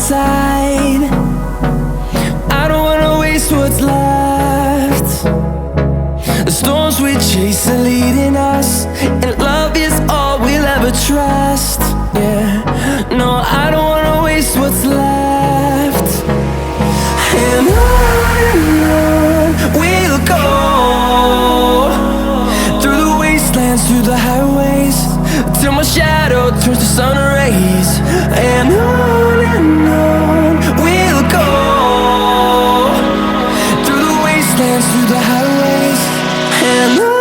inside. I don't wanna waste what's left. The storms we chase are leading us, and love is all we'll ever trust. Yeah, no, I don't wanna waste what's left. And on we'll go, through the wastelands, through the highways, till my shadow turns to sun rays. And on we'll go, through the wastelands, through the highways, and on.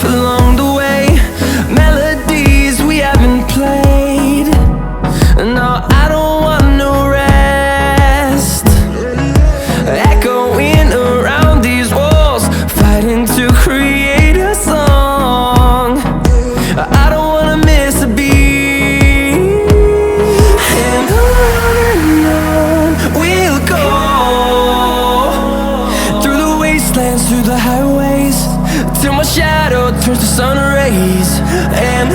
Along the way, melodies we haven't played. No, I don't want no rest. Echoing around these walls, fighting to create a song. I don't wanna miss a beat. And on we'll go, through the wastelands, through the highways, till my shadow turns to sun rays. And